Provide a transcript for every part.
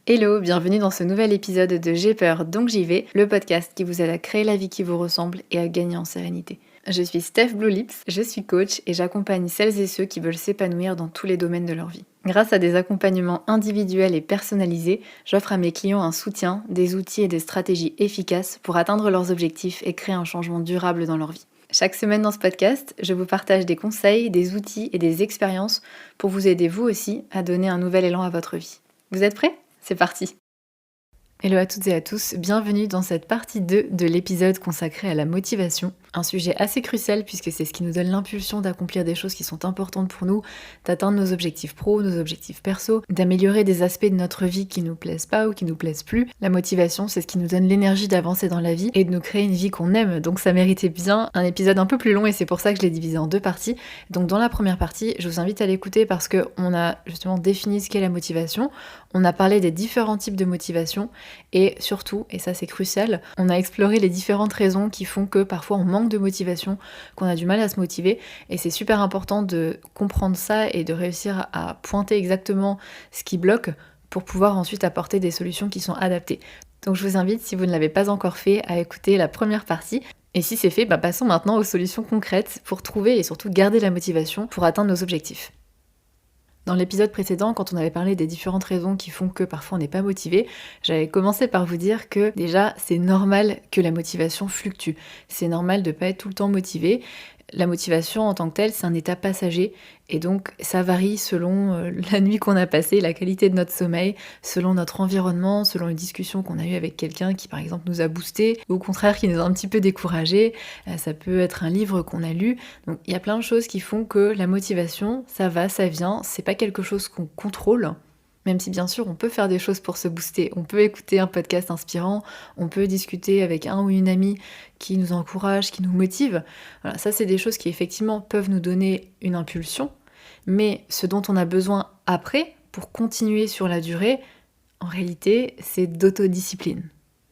Hello, bienvenue dans ce nouvel épisode de J'ai peur donc j'y vais, le podcast qui vous aide à créer la vie qui vous ressemble et à gagner en sérénité. Je suis Steph Blue Lips, je suis coach et j'accompagne celles et ceux qui veulent s'épanouir dans tous les domaines de leur vie. Grâce à des accompagnements individuels et personnalisés, j'offre à mes clients un soutien, des outils et des stratégies efficaces pour atteindre leurs objectifs et créer un changement durable dans leur vie. Chaque semaine dans ce podcast, je vous partage des conseils, des outils et des expériences pour vous aider vous aussi à donner un nouvel élan à votre vie. Vous êtes prêts ? C'est parti! Hello à toutes et à tous, bienvenue dans cette partie 2 de l'épisode consacré à la motivation. Un sujet assez crucial puisque c'est ce qui nous donne l'impulsion d'accomplir des choses qui sont importantes pour nous, d'atteindre nos objectifs pro, nos objectifs perso, d'améliorer des aspects de notre vie qui nous plaisent pas ou qui nous plaisent plus. La motivation, c'est ce qui nous donne l'énergie d'avancer dans la vie et de nous créer une vie qu'on aime, donc ça méritait bien un épisode un peu plus long et c'est pour ça que je l'ai divisé en deux parties. Donc dans la première partie, je vous invite à l'écouter parce qu'on a justement défini ce qu'est la motivation, on a parlé des différents types de motivation et surtout, et ça c'est crucial, on a exploré les différentes raisons qui font que parfois on manque de motivation, qu'on a du mal à se motiver, et c'est super important de comprendre ça et de réussir à pointer exactement ce qui bloque pour pouvoir ensuite apporter des solutions qui sont adaptées. Donc je vous invite, si vous ne l'avez pas encore fait, à écouter la première partie. Et si c'est fait, passons maintenant aux solutions concrètes pour trouver et surtout garder la motivation pour atteindre nos objectifs. Dans l'épisode précédent, quand on avait parlé des différentes raisons qui font que parfois on n'est pas motivé, j'avais commencé par vous dire que déjà c'est normal que la motivation fluctue. C'est normal de ne pas être tout le temps motivé. La motivation en tant que telle, c'est un état passager et donc ça varie selon la nuit qu'on a passée, la qualité de notre sommeil, selon notre environnement, selon une discussion qu'on a eue avec quelqu'un qui par exemple nous a boosté ou au contraire qui nous a un petit peu découragé. Ça peut être un livre qu'on a lu. Donc il y a plein de choses qui font que la motivation, ça va, ça vient, c'est pas quelque chose qu'on contrôle. Même si bien sûr on peut faire des choses pour se booster, on peut écouter un podcast inspirant, on peut discuter avec un ou une amie qui nous encourage, qui nous motive. Voilà, ça c'est des choses qui effectivement peuvent nous donner une impulsion, mais ce dont on a besoin après, pour continuer sur la durée, en réalité c'est d'autodiscipline.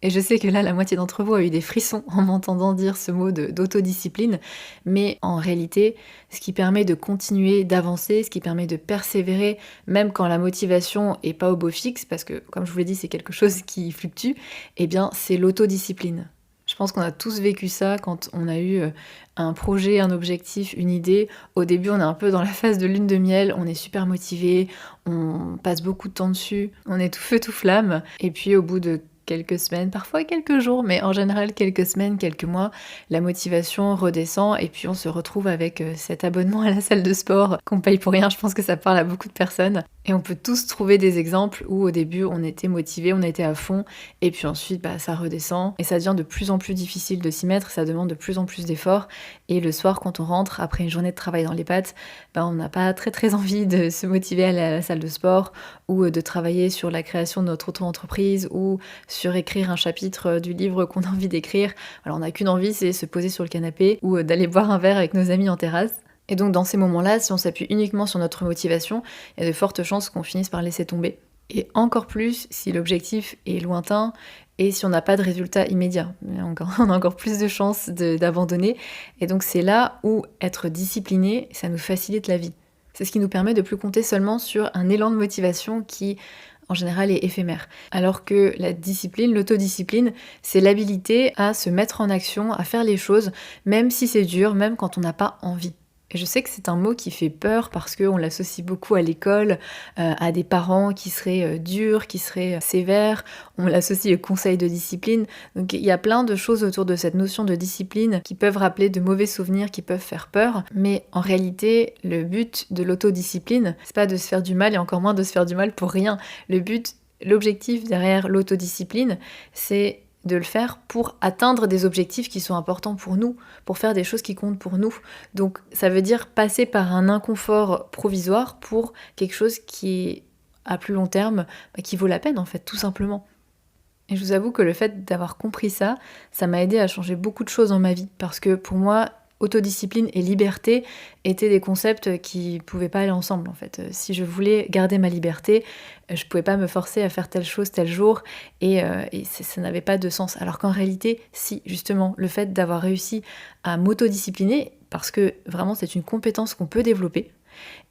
Et je sais que là, la moitié d'entre vous a eu des frissons en m'entendant dire ce mot d'autodiscipline, mais en réalité, ce qui permet de continuer d'avancer, ce qui permet de persévérer, même quand la motivation est pas au beau fixe, parce que, comme je vous l'ai dit, c'est quelque chose qui fluctue, eh bien, c'est l'autodiscipline. Je pense qu'on a tous vécu ça quand on a eu un projet, un objectif, une idée. Au début, on est un peu dans la phase de lune de miel, on est super motivé, on passe beaucoup de temps dessus, on est tout feu, tout flamme, et puis au bout de quelques semaines, parfois quelques jours, mais en général quelques semaines, quelques mois, la motivation redescend et puis on se retrouve avec cet abonnement à la salle de sport qu'on paye pour rien. Je pense que ça parle à beaucoup de personnes. Et on peut tous trouver des exemples où au début on était motivé, on était à fond et puis ensuite ça redescend et ça devient de plus en plus difficile de s'y mettre, ça demande de plus en plus d'efforts et le soir quand on rentre après une journée de travail dans les pattes, on n'a pas très envie de se motiver à aller à la salle de sport ou de travailler sur la création de notre auto-entreprise ou sur écrire un chapitre du livre qu'on a envie d'écrire. Alors on n'a qu'une envie, c'est se poser sur le canapé ou d'aller boire un verre avec nos amis en terrasse. Et donc dans ces moments-là, si on s'appuie uniquement sur notre motivation, il y a de fortes chances qu'on finisse par laisser tomber. Et encore plus si l'objectif est lointain et si on n'a pas de résultat immédiat. On a encore plus de chances d'abandonner. Et donc c'est là où être discipliné, ça nous facilite la vie. C'est ce qui nous permet de plus compter seulement sur un élan de motivation qui, en général, est éphémère. Alors que la discipline, l'autodiscipline, c'est l'habilité à se mettre en action, à faire les choses, même si c'est dur, même quand on n'a pas envie. Et je sais que c'est un mot qui fait peur parce qu'on l'associe beaucoup à l'école, à des parents qui seraient durs, qui seraient sévères, on l'associe au conseil de discipline. Donc il y a plein de choses autour de cette notion de discipline qui peuvent rappeler de mauvais souvenirs, qui peuvent faire peur. Mais en réalité, le but de l'autodiscipline, c'est pas de se faire du mal et encore moins de se faire du mal pour rien. L'objectif derrière l'autodiscipline, c'est de le faire pour atteindre des objectifs qui sont importants pour nous, pour faire des choses qui comptent pour nous. Donc ça veut dire passer par un inconfort provisoire pour quelque chose qui est à plus long terme, qui vaut la peine en fait, tout simplement. Et je vous avoue que le fait d'avoir compris ça, ça m'a aidé à changer beaucoup de choses dans ma vie, parce que pour moi, autodiscipline et liberté étaient des concepts qui pouvaient pas aller ensemble en fait. Si je voulais garder ma liberté, je pouvais pas me forcer à faire telle chose tel jour et ça n'avait pas de sens. Alors qu'en réalité, si, justement, le fait d'avoir réussi à m'autodiscipliner, parce que vraiment c'est une compétence qu'on peut développer,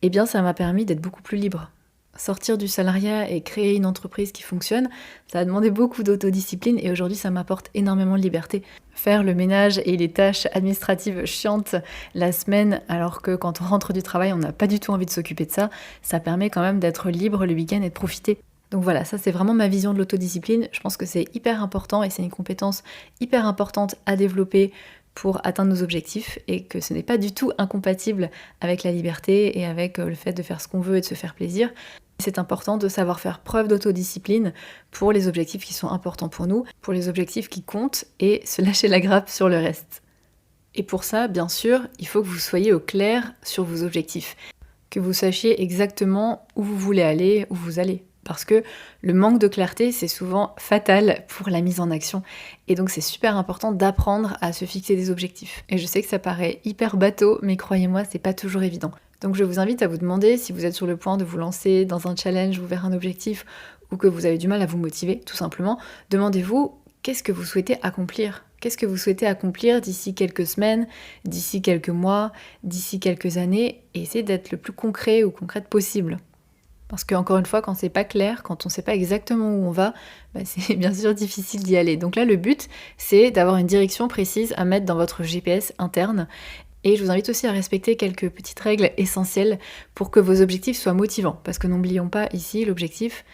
eh bien ça m'a permis d'être beaucoup plus libre. Sortir du salariat et créer une entreprise qui fonctionne, ça a demandé beaucoup d'autodiscipline et aujourd'hui ça m'apporte énormément de liberté. Faire le ménage et les tâches administratives chiantes la semaine alors que quand on rentre du travail on n'a pas du tout envie de s'occuper de ça, ça permet quand même d'être libre le week-end et de profiter. Donc voilà, ça c'est vraiment ma vision de l'autodiscipline. Je pense que c'est hyper important et c'est une compétence hyper importante à développer pour atteindre nos objectifs et que ce n'est pas du tout incompatible avec la liberté et avec le fait de faire ce qu'on veut et de se faire plaisir. C'est important de savoir faire preuve d'autodiscipline pour les objectifs qui sont importants pour nous, pour les objectifs qui comptent et se lâcher la grappe sur le reste. Et pour ça, bien sûr, il faut que vous soyez au clair sur vos objectifs, que vous sachiez exactement où vous voulez aller, où vous allez. Parce que le manque de clarté, c'est souvent fatal pour la mise en action. Et donc c'est super important d'apprendre à se fixer des objectifs. Et je sais que ça paraît hyper bateau, mais croyez-moi, c'est pas toujours évident. Donc je vous invite à vous demander si vous êtes sur le point de vous lancer dans un challenge ou vers un objectif, ou que vous avez du mal à vous motiver, tout simplement, demandez-vous qu'est-ce que vous souhaitez accomplir ? Qu'est-ce que vous souhaitez accomplir d'ici quelques semaines, d'ici quelques mois, d'ici quelques années, et essayez d'être le plus concret ou concrète possible. Parce qu'encore une fois, quand c'est pas clair, quand on sait pas exactement où on va, c'est bien sûr difficile d'y aller. Donc là, le but, c'est d'avoir une direction précise à mettre dans votre GPS interne. Et je vous invite aussi à respecter quelques petites règles essentielles pour que vos objectifs soient motivants. Parce que n'oublions pas ici, l'objectif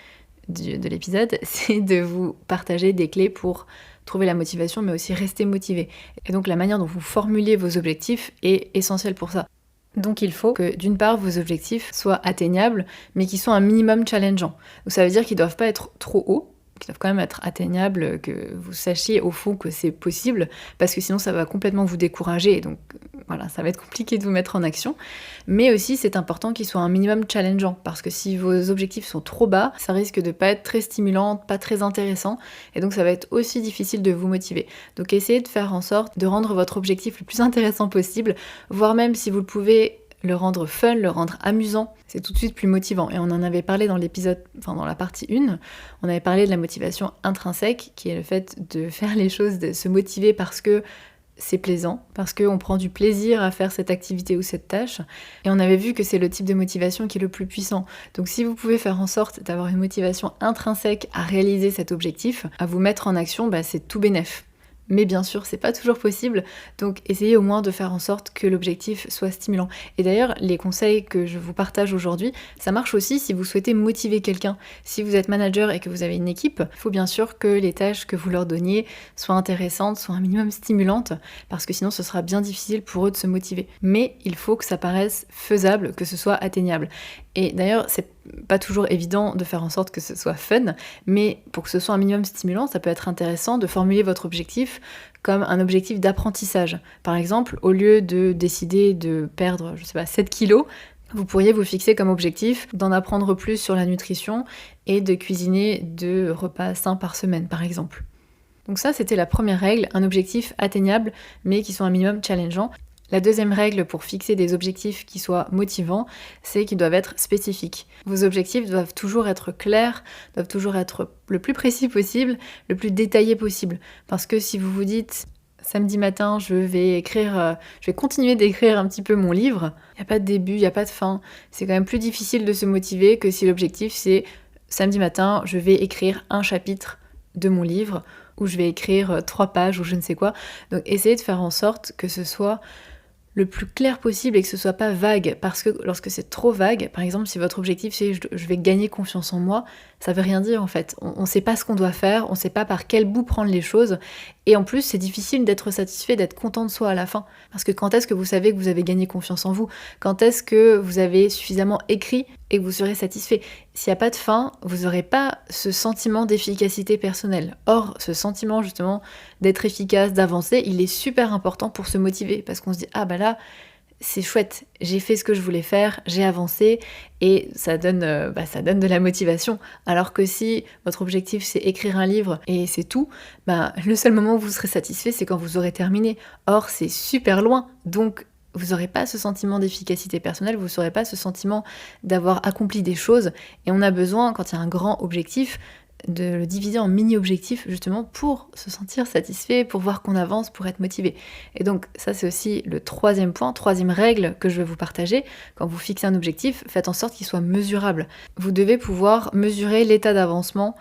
de l'épisode, c'est de vous partager des clés pour trouver la motivation, mais aussi rester motivé. Et donc la manière dont vous formulez vos objectifs est essentielle pour ça. Donc il faut que d'une part vos objectifs soient atteignables, mais qu'ils soient un minimum challengeants. Donc ça veut dire qu'ils ne doivent pas être trop hauts, qu'ils doivent quand même être atteignables, que vous sachiez au fond que c'est possible, parce que sinon ça va complètement vous décourager, et donc voilà, ça va être compliqué de vous mettre en action. Mais aussi c'est important qu'ils soient un minimum challengeant, parce que si vos objectifs sont trop bas, ça risque de pas être très stimulant, pas très intéressant, et donc ça va être aussi difficile de vous motiver. Donc essayez de faire en sorte de rendre votre objectif le plus intéressant possible, voire même si vous le pouvez, le rendre fun, le rendre amusant, c'est tout de suite plus motivant. Et on en avait parlé dans l'épisode, dans la partie 1, on avait parlé de la motivation intrinsèque, qui est le fait de faire les choses, de se motiver parce que c'est plaisant, parce qu'on prend du plaisir à faire cette activité ou cette tâche. Et on avait vu que c'est le type de motivation qui est le plus puissant. Donc si vous pouvez faire en sorte d'avoir une motivation intrinsèque à réaliser cet objectif, à vous mettre en action, c'est tout bénef. Mais bien sûr, c'est pas toujours possible, donc essayez au moins de faire en sorte que l'objectif soit stimulant. Et d'ailleurs, les conseils que je vous partage aujourd'hui, ça marche aussi si vous souhaitez motiver quelqu'un. Si vous êtes manager et que vous avez une équipe, il faut bien sûr que les tâches que vous leur donniez soient intéressantes, soient un minimum stimulantes, parce que sinon ce sera bien difficile pour eux de se motiver. Mais il faut que ça paraisse faisable, que ce soit atteignable. Et d'ailleurs, c'est pas toujours évident de faire en sorte que ce soit fun, mais pour que ce soit un minimum stimulant, ça peut être intéressant de formuler votre objectif comme un objectif d'apprentissage. Par exemple, au lieu de décider de perdre, 7 kilos, vous pourriez vous fixer comme objectif d'en apprendre plus sur la nutrition et de cuisiner 2 repas sains par semaine, par exemple. Donc ça, c'était la première règle, un objectif atteignable, mais qui soit un minimum challengeant. La deuxième règle pour fixer des objectifs qui soient motivants, c'est qu'ils doivent être spécifiques. Vos objectifs doivent toujours être clairs, doivent toujours être le plus précis possible, le plus détaillé possible. Parce que si vous vous dites samedi matin, je vais continuer d'écrire un petit peu mon livre, il n'y a pas de début, il n'y a pas de fin, c'est quand même plus difficile de se motiver que si l'objectif c'est samedi matin, je vais écrire un chapitre de mon livre, ou je vais écrire 3 pages ou je ne sais quoi. Donc essayez de faire en sorte que ce soit le plus clair possible et que ce soit pas vague, parce que lorsque c'est trop vague, par exemple si votre objectif c'est je vais gagner confiance en moi, ça veut rien dire en fait. On sait pas ce qu'on doit faire, on sait pas par quel bout prendre les choses, et en plus c'est difficile d'être satisfait, d'être content de soi à la fin, parce que quand est-ce que vous savez que vous avez gagné confiance en vous? Quand est-ce que vous avez suffisamment écrit et que vous serez satisfait? S'il n'y a pas de fin, vous n'aurez pas ce sentiment d'efficacité personnelle. Or, ce sentiment justement d'être efficace, d'avancer, il est super important pour se motiver, parce qu'on se dit « Ah bah là, c'est chouette, j'ai fait ce que je voulais faire, j'ai avancé » et ça donne de la motivation. Alors que si votre objectif c'est écrire un livre et c'est tout, le seul moment où vous serez satisfait c'est quand vous aurez terminé. Or, c'est super loin, donc vous n'aurez pas ce sentiment d'efficacité personnelle, vous n'aurez pas ce sentiment d'avoir accompli des choses. Et on a besoin, quand il y a un grand objectif, de le diviser en mini-objectifs justement pour se sentir satisfait, pour voir qu'on avance, pour être motivé. Et donc ça c'est aussi le troisième point, troisième règle que je vais vous partager. Quand vous fixez un objectif, faites en sorte qu'il soit mesurable. Vous devez pouvoir mesurer l'état d'avancement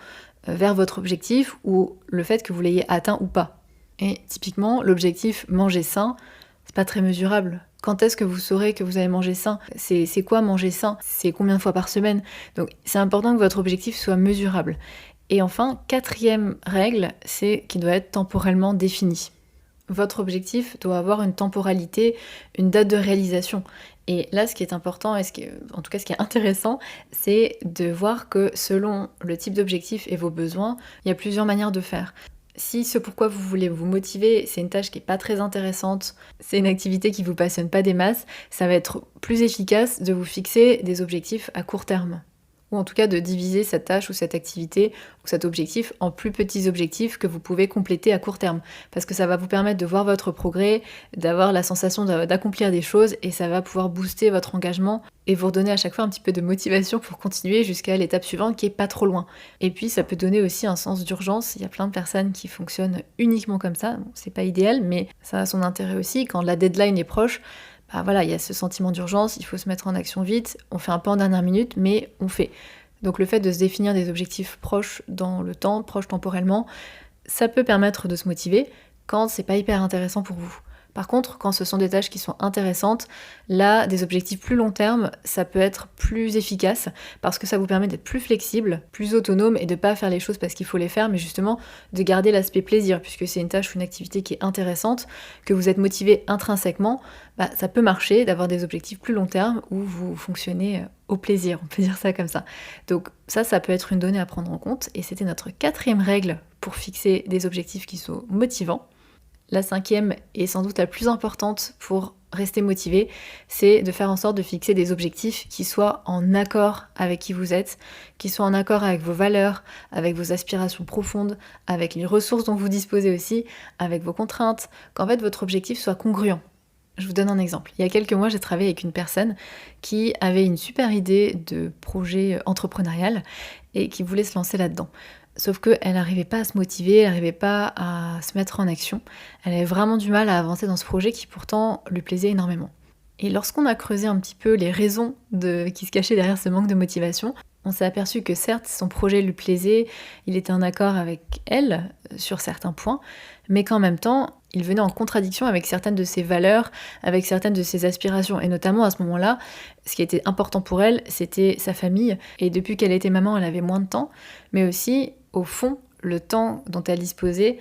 vers votre objectif ou le fait que vous l'ayez atteint ou pas. Et typiquement, l'objectif manger sain, c'est pas très mesurable. Quand est-ce que vous saurez que vous allez manger sain ? C'est quoi manger sain ? C'est combien de fois par semaine ? Donc c'est important que votre objectif soit mesurable. Et enfin, quatrième règle, c'est qu'il doit être temporellement défini. Votre objectif doit avoir une temporalité, une date de réalisation. Et là, ce qui est important, et en tout cas ce qui est intéressant, c'est de voir que selon le type d'objectif et vos besoins, il y a plusieurs manières de faire. Si ce pourquoi vous voulez vous motiver, c'est une tâche qui n'est pas très intéressante, c'est une activité qui ne vous passionne pas des masses, ça va être plus efficace de vous fixer des objectifs à court terme. Ou en tout cas de diviser cette tâche ou cette activité ou cet objectif en plus petits objectifs que vous pouvez compléter à court terme. Parce que ça va vous permettre de voir votre progrès, d'avoir la sensation d'accomplir des choses et ça va pouvoir booster votre engagement et vous redonner à chaque fois un petit peu de motivation pour continuer jusqu'à l'étape suivante qui est pas trop loin. Et puis ça peut donner aussi un sens d'urgence. Il y a plein de personnes qui fonctionnent uniquement comme ça. Bon, c'est pas idéal, mais ça a son intérêt aussi. Quand la deadline est proche, voilà, il y a ce sentiment d'urgence, il faut se mettre en action vite, on fait un peu en dernière minute, mais on fait. Donc le fait de se définir des objectifs proches dans le temps, proches temporellement, ça peut permettre de se motiver quand c'est pas hyper intéressant pour vous. Par contre, quand ce sont des tâches qui sont intéressantes, là, des objectifs plus long terme, ça peut être plus efficace parce que ça vous permet d'être plus flexible, plus autonome et de pas faire les choses parce qu'il faut les faire, mais justement de garder l'aspect plaisir puisque c'est une tâche ou une activité qui est intéressante, que vous êtes motivé intrinsèquement, ça peut marcher d'avoir des objectifs plus long terme où vous fonctionnez au plaisir, on peut dire ça comme ça. Donc ça peut être une donnée à prendre en compte et c'était notre quatrième règle pour fixer des objectifs qui sont motivants. La cinquième et sans doute la plus importante pour rester motivé, c'est de faire en sorte de fixer des objectifs qui soient en accord avec qui vous êtes, qui soient en accord avec vos valeurs, avec vos aspirations profondes, avec les ressources dont vous disposez aussi, avec vos contraintes, qu'en fait votre objectif soit congruent. Je vous donne un exemple. Il y a quelques mois, j'ai travaillé avec une personne qui avait une super idée de projet entrepreneurial et qui voulait se lancer là-dedans. Sauf qu'elle n'arrivait pas à se motiver, elle n'arrivait pas à se mettre en action. Elle avait vraiment du mal à avancer dans ce projet qui pourtant lui plaisait énormément. Et lorsqu'on a creusé un petit peu les raisons qui se cachaient derrière ce manque de motivation, on s'est aperçu que certes, son projet lui plaisait, il était en accord avec elle sur certains points, mais qu'en même temps, il venait en contradiction avec certaines de ses valeurs, avec certaines de ses aspirations. Et notamment à ce moment-là, ce qui était important pour elle, c'était sa famille. Et depuis qu'elle était maman, elle avait moins de temps, mais aussi, au fond, le temps dont elle disposait,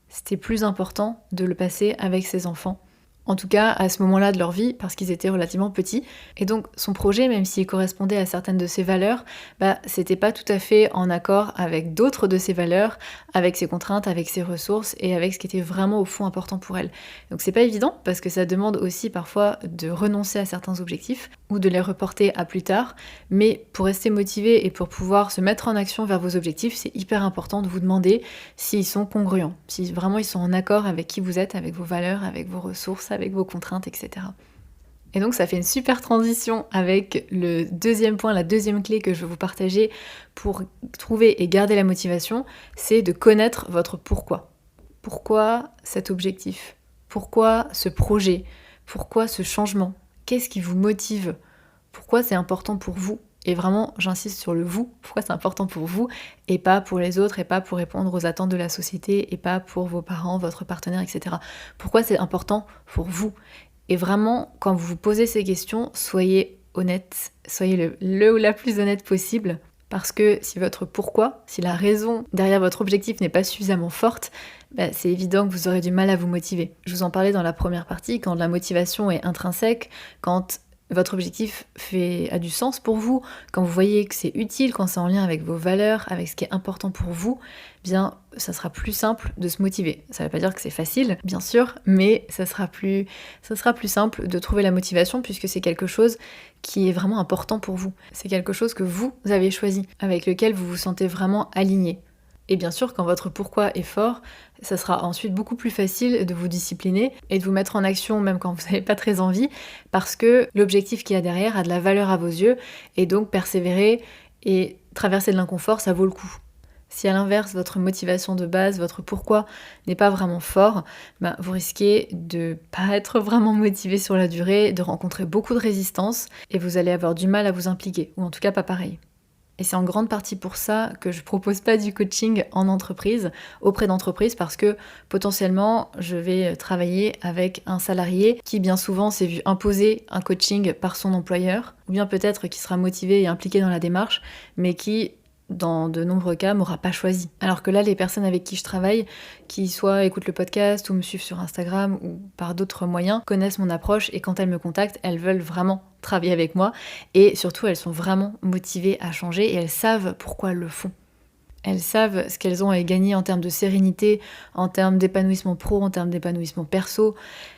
c'était plus important de le passer avec ses enfants. En tout cas, à ce moment-là de leur vie, parce qu'ils étaient relativement petits. Et donc, son projet, même s'il correspondait à certaines de ses valeurs, c'était pas tout à fait en accord avec d'autres de ses valeurs, avec ses contraintes, avec ses ressources et avec ce qui était vraiment au fond important pour elle. Donc c'est pas évident, parce que ça demande aussi parfois de renoncer à certains objectifs ou de les reporter à plus tard. Mais pour rester motivé et pour pouvoir se mettre en action vers vos objectifs, c'est hyper important de vous demander s'ils sont congruents, si vraiment ils sont en accord avec qui vous êtes, avec vos valeurs, avec vos ressources, avec vos contraintes, etc. Et donc ça fait une super transition avec le deuxième point, la deuxième clé que je vais vous partager pour trouver et garder la motivation, c'est de connaître votre pourquoi. Pourquoi cet objectif ? Pourquoi ce projet ? Pourquoi ce changement ? Qu'est-ce qui vous motive ? Pourquoi c'est important pour vous ? Et vraiment, j'insiste sur le vous, pourquoi c'est important pour vous, et pas pour les autres, et pas pour répondre aux attentes de la société, et pas pour vos parents, votre partenaire, etc. Pourquoi c'est important pour vous ? Et vraiment, quand vous vous posez ces questions, soyez honnête, soyez le ou la plus honnête possible, parce que si votre pourquoi, si la raison derrière votre objectif n'est pas suffisamment forte, c'est évident que vous aurez du mal à vous motiver. Je vous en parlais dans la première partie, quand la motivation est intrinsèque, quand votre objectif a du sens pour vous, quand vous voyez que c'est utile, quand c'est en lien avec vos valeurs, avec ce qui est important pour vous, bien, ça sera plus simple de se motiver. Ça ne veut pas dire que c'est facile, bien sûr, mais ça sera plus simple de trouver la motivation puisque c'est quelque chose qui est vraiment important pour vous. C'est quelque chose que vous avez choisi, avec lequel vous vous sentez vraiment aligné. Et bien sûr, quand votre pourquoi est fort, ça sera ensuite beaucoup plus facile de vous discipliner et de vous mettre en action même quand vous n'avez pas très envie, parce que l'objectif qu'il y a derrière a de la valeur à vos yeux, et donc persévérer et traverser de l'inconfort, ça vaut le coup. Si à l'inverse, votre motivation de base, votre pourquoi n'est pas vraiment fort, vous risquez de pas être vraiment motivé sur la durée, de rencontrer beaucoup de résistance et vous allez avoir du mal à vous impliquer, ou en tout cas pas pareil. Et c'est en grande partie pour ça que je propose pas du coaching en entreprise, auprès d'entreprises, parce que potentiellement je vais travailler avec un salarié qui bien souvent s'est vu imposer un coaching par son employeur, ou bien peut-être qui sera motivé et impliqué dans la démarche, mais qui dans de nombreux cas, m'aura pas choisi. Alors que là, les personnes avec qui je travaille, qui soit écoutent le podcast ou me suivent sur Instagram ou par d'autres moyens, connaissent mon approche et quand elles me contactent, elles veulent vraiment travailler avec moi et surtout, elles sont vraiment motivées à changer et elles savent pourquoi elles le font. Elles savent ce qu'elles ont à y gagner en termes de sérénité, en termes d'épanouissement pro, en termes d'épanouissement perso.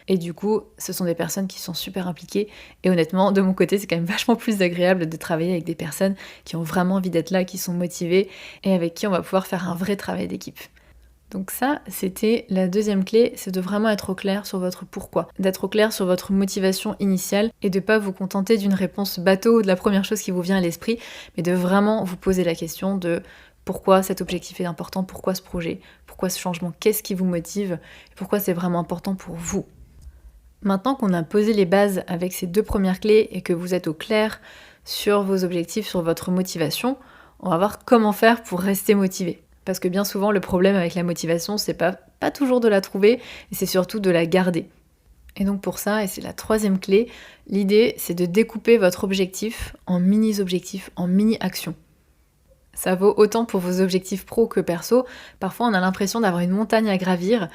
Et du coup, ce sont des personnes qui sont super impliquées. Et honnêtement, de mon côté, c'est quand même vachement plus agréable de travailler avec des personnes qui ont vraiment envie d'être là, qui sont motivées et avec qui on va pouvoir faire un vrai travail d'équipe. Donc ça, c'était la deuxième clé, c'est de vraiment être au clair sur votre pourquoi, d'être au clair sur votre motivation initiale et de pas vous contenter d'une réponse bateau ou de la première chose qui vous vient à l'esprit, mais de vraiment vous poser la question de pourquoi cet objectif est important, pourquoi ce projet, pourquoi ce changement, qu'est-ce qui vous motive, et pourquoi c'est vraiment important pour vous. Maintenant qu'on a posé les bases avec ces deux premières clés et que vous êtes au clair sur vos objectifs, sur votre motivation, on va voir comment faire pour rester motivé. Parce que bien souvent, le problème avec la motivation, c'est pas toujours de la trouver, et c'est surtout de la garder. Et donc pour ça, et c'est la troisième clé, l'idée c'est de découper votre objectif en mini-objectifs, en mini-actions. Ça vaut autant pour vos objectifs pro que perso. Parfois, on a l'impression d'avoir une montagne à gravir,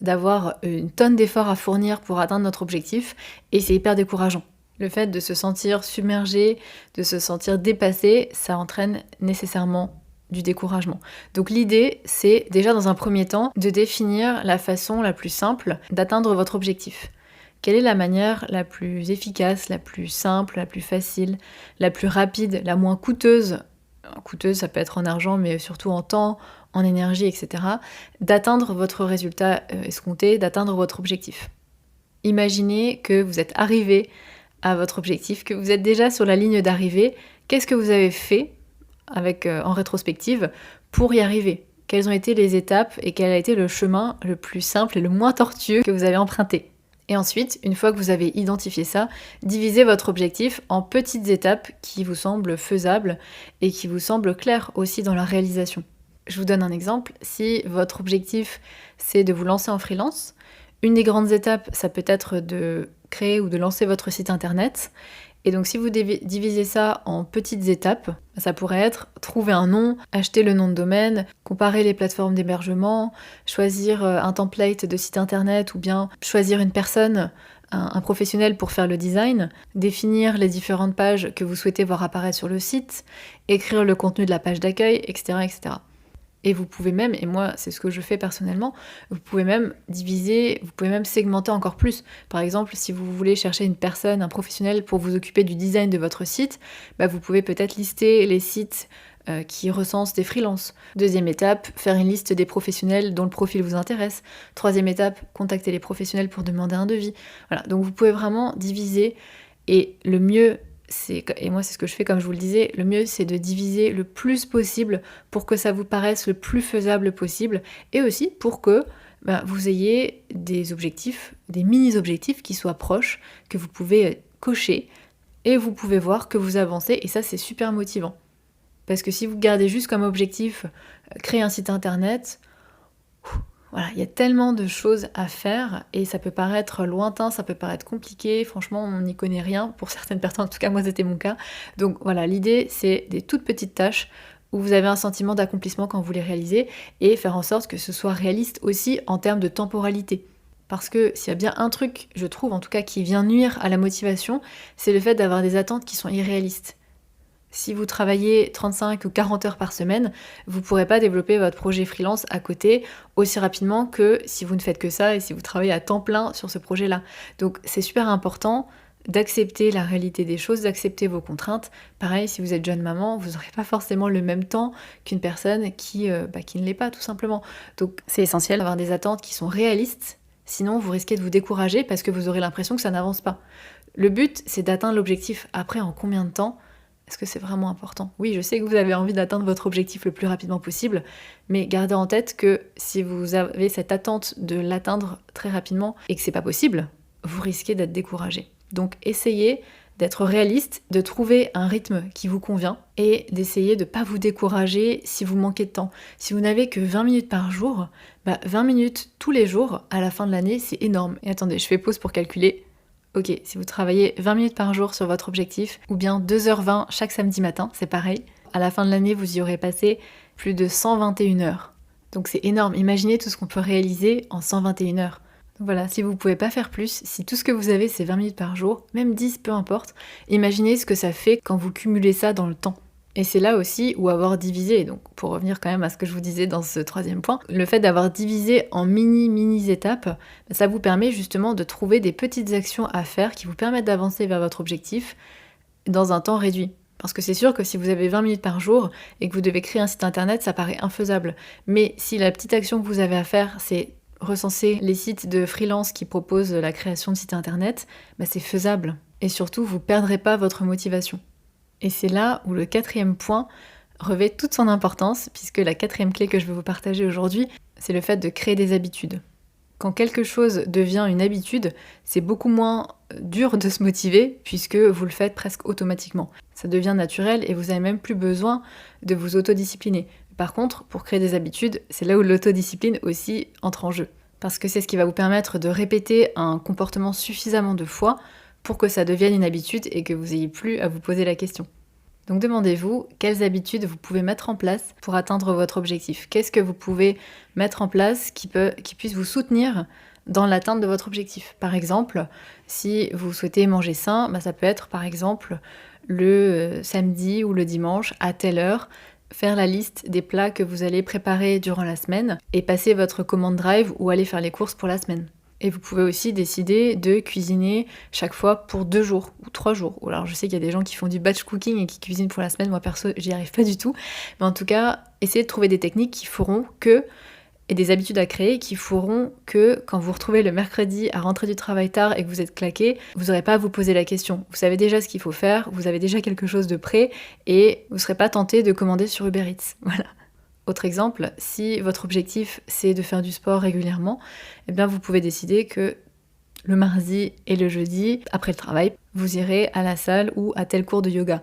d'avoir une tonne d'efforts à fournir pour atteindre notre objectif, et c'est hyper décourageant. Le fait de se sentir submergé, de se sentir dépassé, ça entraîne nécessairement du découragement. Donc l'idée, c'est déjà dans un premier temps de définir la façon la plus simple d'atteindre votre objectif. Quelle est la manière la plus efficace, la plus simple, la plus facile, la plus rapide, la moins coûteuse, ça peut être en argent, mais surtout en temps, en énergie, etc., d'atteindre votre résultat escompté, d'atteindre votre objectif. Imaginez que vous êtes arrivé à votre objectif, que vous êtes déjà sur la ligne d'arrivée. Qu'est-ce que vous avez fait en rétrospective pour y arriver? Quelles ont été les étapes et quel a été le chemin le plus simple et le moins tortueux que vous avez emprunté? Et ensuite, une fois que vous avez identifié ça, divisez votre objectif en petites étapes qui vous semblent faisables et qui vous semblent claires aussi dans la réalisation. Je vous donne un exemple. Si votre objectif, c'est de vous lancer en freelance, une des grandes étapes, ça peut être de créer ou de lancer votre site internet. Et donc si vous divisez ça en petites étapes, ça pourrait être trouver un nom, acheter le nom de domaine, comparer les plateformes d'hébergement, choisir un template de site internet ou bien choisir une personne, un professionnel pour faire le design, définir les différentes pages que vous souhaitez voir apparaître sur le site, écrire le contenu de la page d'accueil, etc., etc. Et vous pouvez même, et moi c'est ce que je fais personnellement, vous pouvez même diviser, vous pouvez même segmenter encore plus. Par exemple, si vous voulez chercher une personne, un professionnel pour vous occuper du design de votre site, vous pouvez peut-être lister les sites qui recensent des freelances. Deuxième étape, faire une liste des professionnels dont le profil vous intéresse. Troisième étape, contacter les professionnels pour demander un devis. Voilà, donc vous pouvez vraiment diviser et le mieux, et moi c'est ce que je fais comme je vous le disais, le mieux c'est de diviser le plus possible pour que ça vous paraisse le plus faisable possible et aussi pour que vous ayez des objectifs, des mini-objectifs qui soient proches, que vous pouvez cocher et vous pouvez voir que vous avancez et ça c'est super motivant. Parce que si vous gardez juste comme objectif créer un site internet, voilà, il y a tellement de choses à faire et ça peut paraître lointain, ça peut paraître compliqué, franchement on n'y connaît rien pour certaines personnes, en tout cas moi c'était mon cas. Donc voilà, l'idée c'est des toutes petites tâches où vous avez un sentiment d'accomplissement quand vous les réalisez et faire en sorte que ce soit réaliste aussi en termes de temporalité. Parce que s'il y a bien un truc, je trouve en tout cas, qui vient nuire à la motivation, c'est le fait d'avoir des attentes qui sont irréalistes. Si vous travaillez 35 ou 40 heures par semaine, vous ne pourrez pas développer votre projet freelance à côté aussi rapidement que si vous ne faites que ça et si vous travaillez à temps plein sur ce projet-là. Donc c'est super important d'accepter la réalité des choses, d'accepter vos contraintes. Pareil, si vous êtes jeune maman, vous n'aurez pas forcément le même temps qu'une personne qui ne l'est pas tout simplement. Donc c'est essentiel d'avoir des attentes qui sont réalistes, sinon vous risquez de vous décourager parce que vous aurez l'impression que ça n'avance pas. Le but, c'est d'atteindre l'objectif après en combien de temps ? Est-ce que c'est vraiment important? Oui, je sais que vous avez envie d'atteindre votre objectif le plus rapidement possible, mais gardez en tête que si vous avez cette attente de l'atteindre très rapidement et que c'est pas possible, vous risquez d'être découragé. Donc essayez d'être réaliste, de trouver un rythme qui vous convient et d'essayer de ne pas vous décourager si vous manquez de temps. Si vous n'avez que 20 minutes par jour, 20 minutes tous les jours à la fin de l'année, c'est énorme. Et attendez, je fais pause pour calculer. Ok, si vous travaillez 20 minutes par jour sur votre objectif, ou bien 2h20 chaque samedi matin, c'est pareil. À la fin de l'année, vous y aurez passé plus de 121 heures. Donc c'est énorme. Imaginez tout ce qu'on peut réaliser en 121 heures. Donc voilà, si vous ne pouvez pas faire plus, si tout ce que vous avez c'est 20 minutes par jour, même 10, peu importe, imaginez ce que ça fait quand vous cumulez ça dans le temps. Et c'est là aussi où avoir divisé, donc pour revenir quand même à ce que je vous disais dans ce troisième point, le fait d'avoir divisé en mini étapes, ça vous permet justement de trouver des petites actions à faire qui vous permettent d'avancer vers votre objectif dans un temps réduit. Parce que c'est sûr que si vous avez 20 minutes par jour et que vous devez créer un site internet, ça paraît infaisable. Mais si la petite action que vous avez à faire, c'est recenser les sites de freelance qui proposent la création de sites internet, c'est faisable. Et surtout, vous ne perdrez pas votre motivation. Et c'est là où le quatrième point revêt toute son importance, puisque la quatrième clé que je vais vous partager aujourd'hui, c'est le fait de créer des habitudes. Quand quelque chose devient une habitude, c'est beaucoup moins dur de se motiver, puisque vous le faites presque automatiquement. Ça devient naturel et vous n'avez même plus besoin de vous autodiscipliner. Par contre, pour créer des habitudes, c'est là où l'autodiscipline aussi entre en jeu. Parce que c'est ce qui va vous permettre de répéter un comportement suffisamment de fois pour que ça devienne une habitude et que vous n'ayez plus à vous poser la question. Donc demandez-vous quelles habitudes vous pouvez mettre en place pour atteindre votre objectif. Qu'est-ce que vous pouvez mettre en place qui puisse vous soutenir dans l'atteinte de votre objectif. Par exemple, si vous souhaitez manger sain, ça peut être par exemple le samedi ou le dimanche à telle heure, faire la liste des plats que vous allez préparer durant la semaine et passer votre commande drive ou aller faire les courses pour la semaine. Et vous pouvez aussi décider de cuisiner chaque fois pour 2 jours ou 3 jours. Ou alors je sais qu'il y a des gens qui font du batch cooking et qui cuisinent pour la semaine. Moi perso, j'y arrive pas du tout. Mais en tout cas, essayez de trouver des techniques qui feront que, et des habitudes à créer qui feront que quand vous retrouvez le mercredi à rentrer du travail tard et que vous êtes claqué, vous n'aurez pas à vous poser la question. Vous savez déjà ce qu'il faut faire, vous avez déjà quelque chose de prêt et vous ne serez pas tenté de commander sur Uber Eats. Voilà. Autre exemple, si votre objectif c'est de faire du sport régulièrement, vous pouvez décider que le mardi et le jeudi, après le travail, vous irez à la salle ou à tel cours de yoga.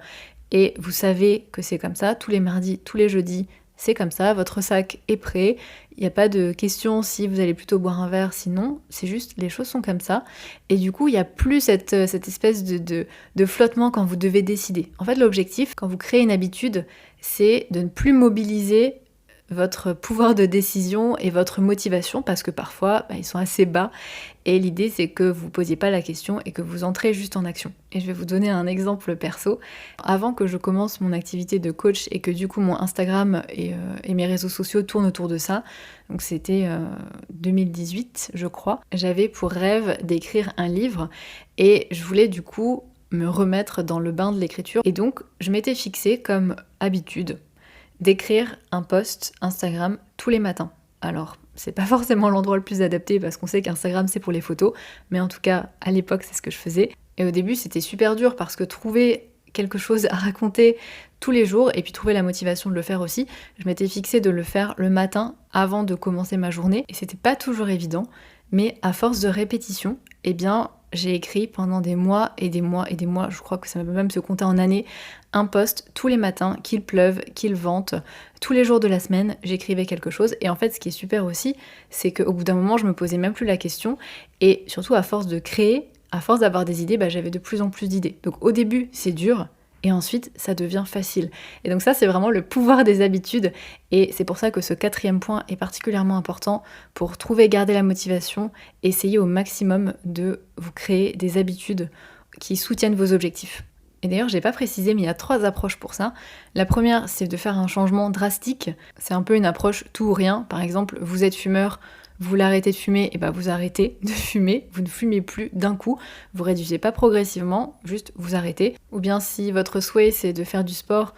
Et vous savez que c'est comme ça, tous les mardis, tous les jeudis, c'est comme ça, votre sac est prêt, il n'y a pas de question si vous allez plutôt boire un verre, sinon, c'est juste, les choses sont comme ça. Et du coup, il n'y a plus cette espèce de flottement quand vous devez décider. En fait, l'objectif, quand vous créez une habitude, c'est de ne plus mobiliser votre pouvoir de décision et votre motivation, parce que parfois, ils sont assez bas. Et l'idée, c'est que vous ne posiez pas la question et que vous entrez juste en action. Et je vais vous donner un exemple perso. Avant que je commence mon activité de coach et que du coup mon Instagram et mes réseaux sociaux tournent autour de ça, donc c'était 2018, je crois, j'avais pour rêve d'écrire un livre et je voulais du coup me remettre dans le bain de l'écriture. Et donc, je m'étais fixée comme habitude d'écrire un post Instagram tous les matins. Alors, c'est pas forcément l'endroit le plus adapté parce qu'on sait qu'Instagram c'est pour les photos, mais en tout cas, à l'époque, c'est ce que je faisais. Et au début, c'était super dur parce que trouver quelque chose à raconter tous les jours et puis trouver la motivation de le faire aussi, je m'étais fixée de le faire le matin avant de commencer ma journée et c'était pas toujours évident, mais à force de répétition, j'ai écrit pendant des mois et des mois et des mois, je crois que ça peut même se compter en années, un post tous les matins, qu'il pleuve, qu'il vente, tous les jours de la semaine, j'écrivais quelque chose. Et en fait, ce qui est super aussi, c'est qu'au bout d'un moment, je me posais même plus la question. Et surtout, à force de créer, à force d'avoir des idées, j'avais de plus en plus d'idées. Donc au début, c'est dur. Et ensuite, ça devient facile. Et donc ça, c'est vraiment le pouvoir des habitudes. Et c'est pour ça que ce 4e point est particulièrement important pour trouver et garder la motivation. Essayez au maximum de vous créer des habitudes qui soutiennent vos objectifs. Et d'ailleurs, je n'ai pas précisé, mais il y a 3 approches pour ça. La première, c'est de faire un changement drastique. C'est un peu une approche tout ou rien. Par exemple, vous êtes fumeur, vous voulez arrêter de fumer, et vous arrêtez de fumer, vous ne fumez plus d'un coup, vous réduisez pas progressivement, juste vous arrêtez. Ou bien si votre souhait c'est de faire du sport,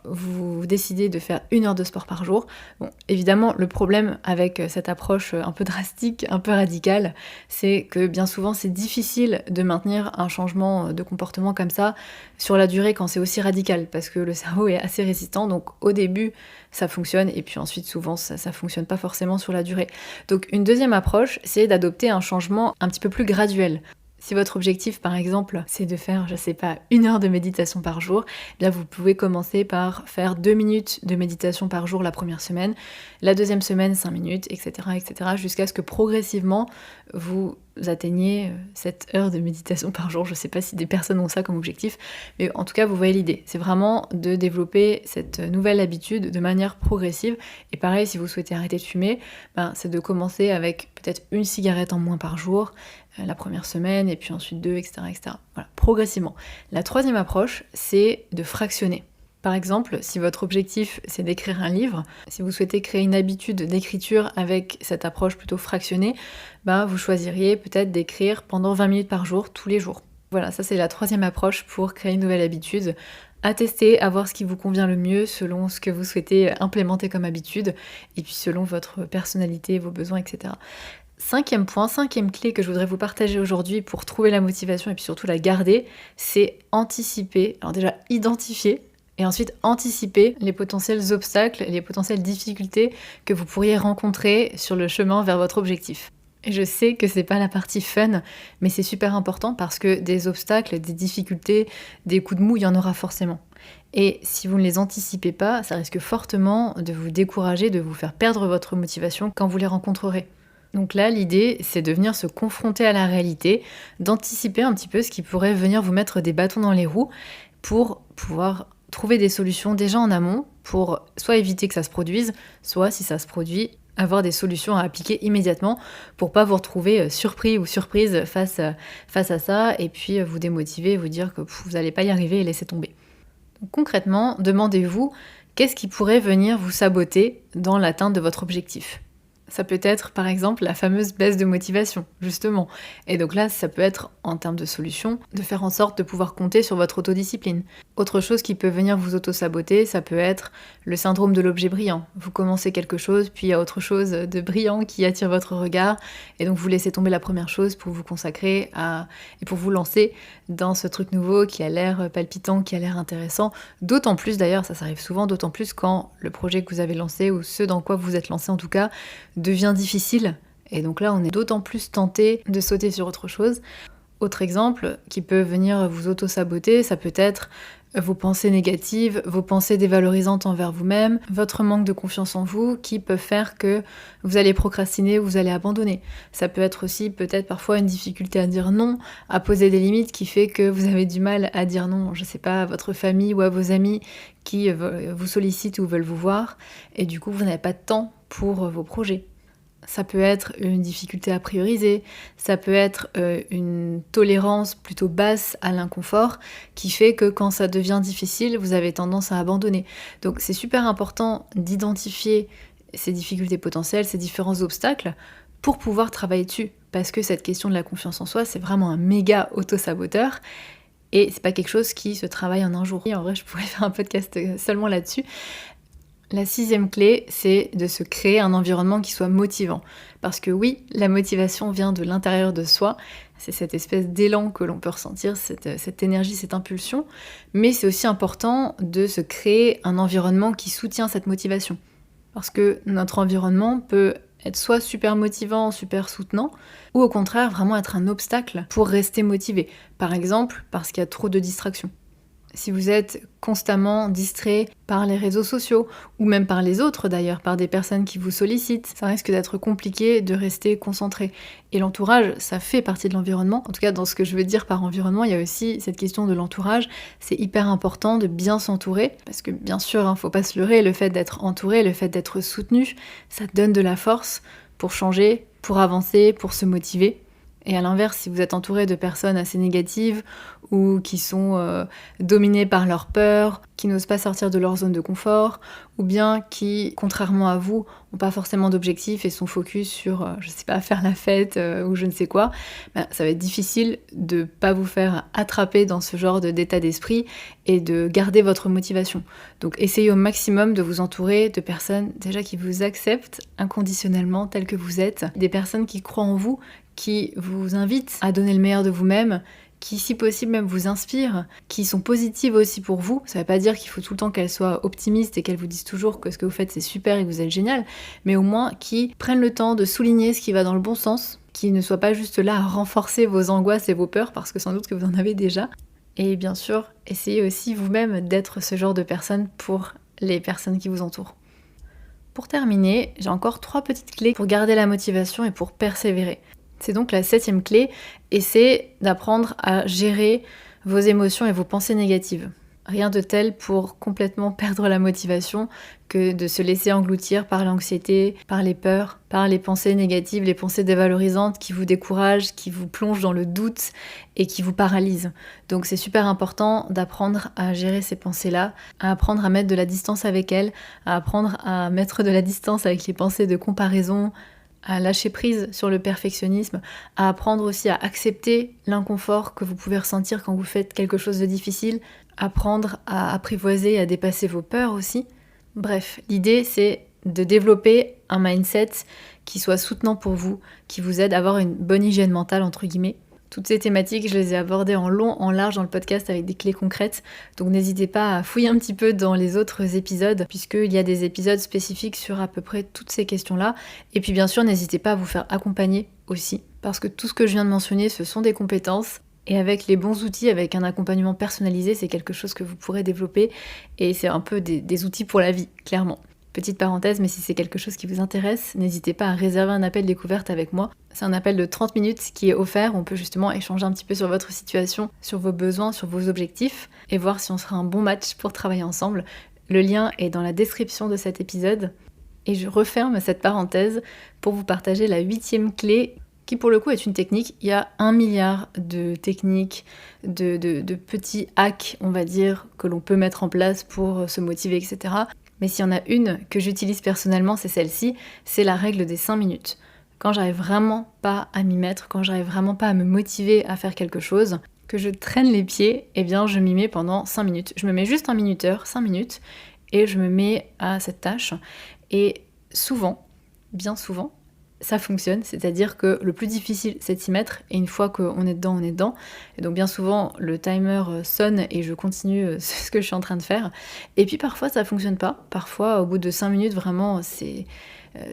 vous décidez de faire 1 heure de sport par jour. Bon, évidemment, le problème avec cette approche un peu drastique, un peu radicale, c'est que bien souvent, c'est difficile de maintenir un changement de comportement comme ça sur la durée quand c'est aussi radical, parce que le cerveau est assez résistant, donc au début, ça fonctionne, et puis ensuite, souvent, ça fonctionne pas forcément sur la durée. Donc une deuxième approche, c'est d'adopter un changement un petit peu plus graduel. Si votre objectif, par exemple, c'est de faire, 1 heure de méditation par jour, eh bien vous pouvez commencer par faire 2 minutes de méditation par jour la première semaine, la deuxième semaine 5 minutes, etc., jusqu'à ce que progressivement vous atteigniez cette heure de méditation par jour. Je ne sais pas si des personnes ont ça comme objectif, mais en tout cas, vous voyez l'idée. C'est vraiment de développer cette nouvelle habitude de manière progressive. Et pareil, si vous souhaitez arrêter de fumer, c'est de commencer avec peut-être 1 cigarette en moins par jour, la première semaine, et puis ensuite 2, etc. Voilà, progressivement. La troisième approche, c'est de fractionner. Par exemple, si votre objectif c'est d'écrire un livre, si vous souhaitez créer une habitude d'écriture avec cette approche plutôt fractionnée, vous choisiriez peut-être d'écrire pendant 20 minutes par jour, tous les jours. Voilà, ça c'est la troisième approche pour créer une nouvelle habitude. À tester, à voir ce qui vous convient le mieux selon ce que vous souhaitez implémenter comme habitude, et puis selon votre personnalité, vos besoins, etc. Cinquième point, cinquième clé que je voudrais vous partager aujourd'hui pour trouver la motivation et puis surtout la garder, c'est anticiper. Alors déjà, identifier et ensuite anticiper les potentiels obstacles, les potentielles difficultés que vous pourriez rencontrer sur le chemin vers votre objectif. Et je sais que c'est pas la partie fun, mais c'est super important parce que des obstacles, des difficultés, des coups de mou, il y en aura forcément. Et si vous ne les anticipez pas, ça risque fortement de vous décourager, de vous faire perdre votre motivation quand vous les rencontrerez. Donc là, l'idée, c'est de venir se confronter à la réalité, d'anticiper un petit peu ce qui pourrait venir vous mettre des bâtons dans les roues pour pouvoir trouver des solutions déjà en amont pour soit éviter que ça se produise, soit si ça se produit, avoir des solutions à appliquer immédiatement pour pas vous retrouver surpris ou surprise face à ça et puis vous démotiver, vous dire que vous n'allez pas y arriver et laisser tomber. Donc, concrètement, demandez-vous qu'est-ce qui pourrait venir vous saboter dans l'atteinte de votre objectif. Ça peut être par exemple la fameuse baisse de motivation, justement. Et donc là, ça peut être, en termes de solution, de faire en sorte de pouvoir compter sur votre autodiscipline. Autre chose qui peut venir vous auto-saboter, ça peut être le syndrome de l'objet brillant. Vous commencez quelque chose, puis il y a autre chose de brillant qui attire votre regard, et donc vous laissez tomber la première chose pour vous consacrer et pour vous lancer dans ce truc nouveau qui a l'air palpitant, qui a l'air intéressant. D'autant plus d'ailleurs, ça arrive souvent, d'autant plus quand le projet que vous avez lancé, ou ce dans quoi vous êtes lancé en tout cas, devient difficile, et donc là on est d'autant plus tenté de sauter sur autre chose. Autre exemple qui peut venir vous auto-saboter, ça peut être vos pensées négatives, vos pensées dévalorisantes envers vous-même, votre manque de confiance en vous qui peut faire que vous allez procrastiner ou vous allez abandonner. Ça peut être aussi peut-être parfois une difficulté à dire non, à poser des limites qui fait que vous avez du mal à dire non, je sais pas, à votre famille ou à vos amis qui vous sollicitent ou veulent vous voir, et du coup vous n'avez pas de temps pour vos projets. Ça peut être une difficulté à prioriser, ça peut être une tolérance plutôt basse à l'inconfort qui fait que quand ça devient difficile, vous avez tendance à abandonner. Donc c'est super important d'identifier ces difficultés potentielles, ces différents obstacles pour pouvoir travailler dessus. Parce que cette question de la confiance en soi, c'est vraiment un méga auto-saboteur et c'est pas quelque chose qui se travaille en un jour. Et en vrai, je pourrais faire un podcast seulement là-dessus. La sixième clé, c'est de se créer un environnement qui soit motivant. Parce que oui, la motivation vient de l'intérieur de soi, c'est cette espèce d'élan que l'on peut ressentir, cette énergie, cette impulsion, mais c'est aussi important de se créer un environnement qui soutient cette motivation. Parce que notre environnement peut être soit super motivant, super soutenant, ou au contraire vraiment être un obstacle pour rester motivé. Par exemple, parce qu'il y a trop de distractions. Si vous êtes constamment distrait par les réseaux sociaux, ou même par les autres d'ailleurs, par des personnes qui vous sollicitent, ça risque d'être compliqué de rester concentré. Et l'entourage, ça fait partie de l'environnement. En tout cas, dans ce que je veux dire par environnement, il y a aussi cette question de l'entourage. C'est hyper important de bien s'entourer, parce que bien sûr, faut pas se leurrer, le fait d'être entouré, le fait d'être soutenu, ça donne de la force pour changer, pour avancer, pour se motiver. Et à l'inverse, si vous êtes entouré de personnes assez négatives ou qui sont dominées par leur peur, qui n'osent pas sortir de leur zone de confort, ou bien qui, contrairement à vous, n'ont pas forcément d'objectif et sont focus sur, je sais pas, faire la fête ou je ne sais quoi, ça va être difficile de pas vous faire attraper dans ce genre d'état d'esprit et de garder votre motivation. Donc essayez au maximum de vous entourer de personnes déjà qui vous acceptent inconditionnellement tel que vous êtes, des personnes qui croient en vous, qui vous invitent à donner le meilleur de vous-même, qui si possible même vous inspirent, qui sont positives aussi pour vous. Ça ne veut pas dire qu'il faut tout le temps qu'elles soient optimistes et qu'elles vous disent toujours que ce que vous faites c'est super et que vous êtes génial, mais au moins qui prennent le temps de souligner ce qui va dans le bon sens, qui ne soient pas juste là à renforcer vos angoisses et vos peurs parce que sans doute que vous en avez déjà. Et bien sûr, essayez aussi vous-même d'être ce genre de personne pour les personnes qui vous entourent. Pour terminer, j'ai encore 3 petites clés pour garder la motivation et pour persévérer. C'est donc la 7e clé, et c'est d'apprendre à gérer vos émotions et vos pensées négatives. Rien de tel pour complètement perdre la motivation que de se laisser engloutir par l'anxiété, par les peurs, par les pensées négatives, les pensées dévalorisantes qui vous découragent, qui vous plongent dans le doute et qui vous paralysent. Donc c'est super important d'apprendre à gérer ces pensées-là, à apprendre à mettre de la distance avec elles, à apprendre à mettre de la distance avec les pensées de comparaison, à lâcher prise sur le perfectionnisme, à apprendre aussi à accepter l'inconfort que vous pouvez ressentir quand vous faites quelque chose de difficile, apprendre à apprivoiser et à dépasser vos peurs aussi. Bref, l'idée c'est de développer un mindset qui soit soutenant pour vous, qui vous aide à avoir une bonne hygiène mentale entre guillemets. Toutes ces thématiques, je les ai abordées en long, en large dans le podcast avec des clés concrètes, donc n'hésitez pas à fouiller un petit peu dans les autres épisodes, puisqu'il y a des épisodes spécifiques sur à peu près toutes ces questions-là. Et puis bien sûr, n'hésitez pas à vous faire accompagner aussi, parce que tout ce que je viens de mentionner, ce sont des compétences, et avec les bons outils, avec un accompagnement personnalisé, c'est quelque chose que vous pourrez développer, et c'est un peu des outils pour la vie, clairement. Petite parenthèse, mais si c'est quelque chose qui vous intéresse, n'hésitez pas à réserver un appel découverte avec moi. C'est un appel de 30 minutes qui est offert, on peut justement échanger un petit peu sur votre situation, sur vos besoins, sur vos objectifs, et voir si on sera un bon match pour travailler ensemble. Le lien est dans la description de cet épisode, et je referme cette parenthèse pour vous partager la 8e clé, qui pour le coup est une technique. Il y a 1 milliard de techniques, de petits hacks, on va dire, que l'on peut mettre en place pour se motiver, etc. Mais s'il y en a une que j'utilise personnellement, c'est celle-ci, c'est la règle des 5 minutes. Quand j'arrive vraiment pas à m'y mettre, quand j'arrive vraiment pas à me motiver à faire quelque chose, que je traîne les pieds, eh bien je m'y mets pendant 5 minutes. Je me mets juste un minuteur, 5 minutes, et je me mets à cette tâche. Et souvent, bien souvent, ça fonctionne, c'est-à-dire que le plus difficile c'est de s'y mettre, et une fois qu'on est dedans, on est dedans. Et donc bien souvent le timer sonne et je continue ce que je suis en train de faire. Et puis parfois ça fonctionne pas, parfois au bout de 5 minutes vraiment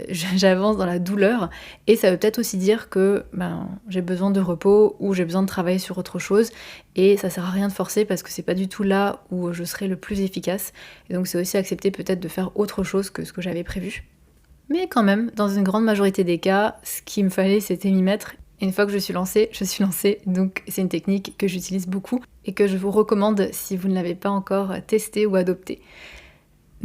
j'avance dans la douleur, et ça veut peut-être aussi dire que j'ai besoin de repos ou j'ai besoin de travailler sur autre chose, et ça sert à rien de forcer parce que c'est pas du tout là où je serai le plus efficace. Et donc c'est aussi accepter peut-être de faire autre chose que ce que j'avais prévu. Mais quand même, dans une grande majorité des cas, ce qu'il me fallait, c'était m'y mettre. Et une fois que je suis lancée, donc c'est une technique que j'utilise beaucoup et que je vous recommande si vous ne l'avez pas encore testée ou adoptée.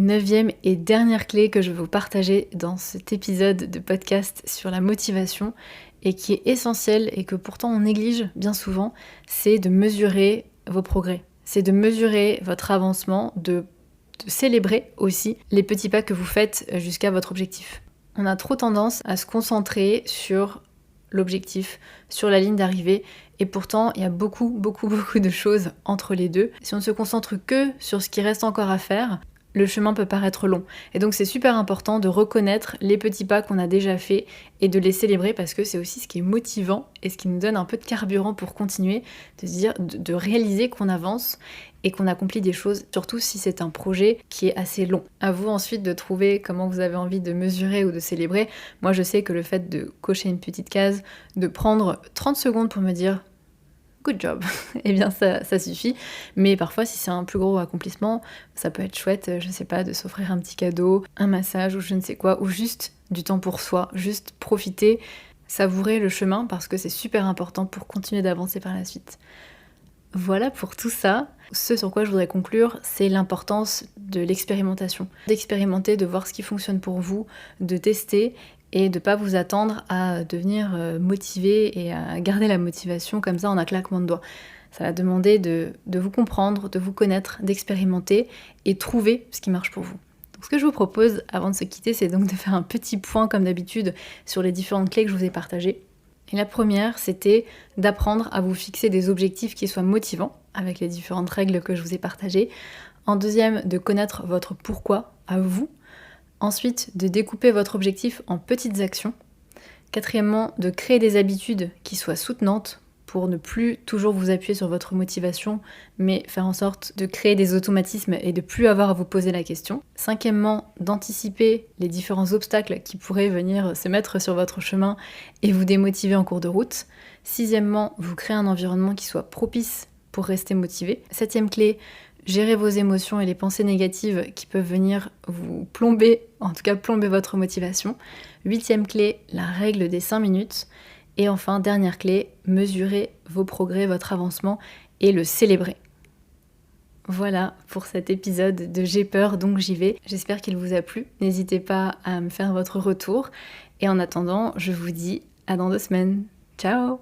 9e et dernière clé que je vais vous partager dans cet épisode de podcast sur la motivation, et qui est essentielle et que pourtant on néglige bien souvent, c'est de mesurer vos progrès. C'est de mesurer votre avancement, de célébrer aussi les petits pas que vous faites jusqu'à votre objectif. On a trop tendance à se concentrer sur l'objectif, sur la ligne d'arrivée, et pourtant il y a beaucoup de choses entre les deux. Si on ne se concentre que sur ce qui reste encore à faire, le chemin peut paraître long. Et donc c'est super important de reconnaître les petits pas qu'on a déjà faits et de les célébrer, parce que c'est aussi ce qui est motivant et ce qui nous donne un peu de carburant pour continuer, de se dire, de réaliser qu'on avance et qu'on accomplit des choses, surtout si c'est un projet qui est assez long. À vous ensuite de trouver comment vous avez envie de mesurer ou de célébrer. Moi je sais que le fait de cocher une petite case, de prendre 30 secondes pour me dire good job, eh bien ça suffit. Mais parfois si c'est un plus gros accomplissement, ça peut être chouette, je sais pas, de s'offrir un petit cadeau, un massage ou je ne sais quoi, ou juste du temps pour soi, juste profiter, savourer le chemin, parce que c'est super important pour continuer d'avancer par la suite. Voilà pour tout ça. Ce sur quoi je voudrais conclure, c'est l'importance de l'expérimentation. D'expérimenter, de voir ce qui fonctionne pour vous, de tester et de pas vous attendre à devenir motivé et à garder la motivation comme ça en un claquement de doigts. Ça va demander de vous comprendre, de vous connaître, d'expérimenter et trouver ce qui marche pour vous. Donc ce que je vous propose avant de se quitter, c'est donc de faire un petit point comme d'habitude sur les différentes clés que je vous ai partagées. Et la première, c'était d'apprendre à vous fixer des objectifs qui soient motivants, avec les différentes règles que je vous ai partagées. En deuxième, de connaître votre pourquoi à vous. Ensuite, de découper votre objectif en petites actions. Quatrièmement, de créer des habitudes qui soient soutenantes pour ne plus toujours vous appuyer sur votre motivation, mais faire en sorte de créer des automatismes et de plus avoir à vous poser la question. Cinquièmement, d'anticiper les différents obstacles qui pourraient venir se mettre sur votre chemin et vous démotiver en cours de route. Sixièmement, vous créez un environnement qui soit propice pour rester motivé. Septième clé, gérer vos émotions et les pensées négatives qui peuvent venir vous plomber, en tout cas plomber votre motivation. Huitième clé, la règle des 5 minutes. Et enfin, dernière clé, mesurer vos progrès, votre avancement et le célébrer. Voilà pour cet épisode de J'ai peur donc j'y vais. J'espère qu'il vous a plu. N'hésitez pas à me faire votre retour. Et en attendant, je vous dis à dans 2 semaines. Ciao!